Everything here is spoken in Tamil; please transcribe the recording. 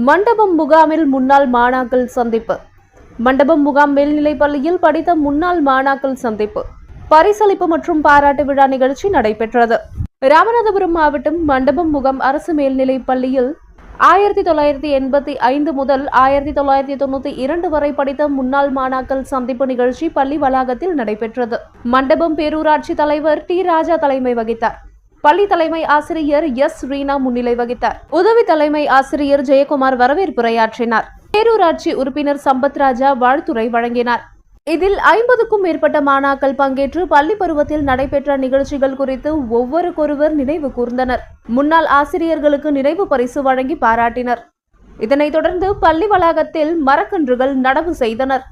மண்டபம் முகாமில் முன்னாள் மாணாக்கர் சந்திப்பு. மண்டபம் முகாம் மேல்நிலைப் பள்ளியில் படித்த முன்னாள் மாணாக்கர் சந்திப்பு, பரிசளிப்பு மற்றும் பாராட்டு விழா நிகழ்ச்சி நடைபெற்றது. ராமநாதபுரம் மாவட்டம் மண்டபம் முகாம் அரசு மேல்நிலைப் பள்ளியில் 1985 முதல் 1992 வரை படித்த முன்னாள் மாணாக்கர் சந்திப்பு நிகழ்ச்சி பள்ளி வளாகத்தில் நடைபெற்றது. மண்டபம் பேரூராட்சி தலைவர் டி. ராஜா தலைமை வகித்தார். பள்ளி தலைமை ஆசிரியர் எஸ். ரீனா முன்னிலை வகித்தார். உதவி தலைமை ஆசிரியர் ஜெயக்குமார் வரவேற்புரையாற்றினார். பேரூராட்சி உறுப்பினர் சம்பத் ராஜா வாழ்த்துரை வழங்கினார். இதில் 50க்கும் மேற்பட்ட மாணாக்கர் பங்கேற்று பள்ளி பருவத்தில் நடைபெற்ற நிகழ்ச்சிகள் குறித்து ஒவ்வொருவருக்கொருவர் நினைவு கூர்ந்தனர். முன்னாள் ஆசிரியர்களுக்கு நினைவு பரிசு வழங்கி பாராட்டினர். இதனைத் தொடர்ந்து பள்ளி வளாகத்தில் மரக்கன்றுகள் நடவு செய்தனர்.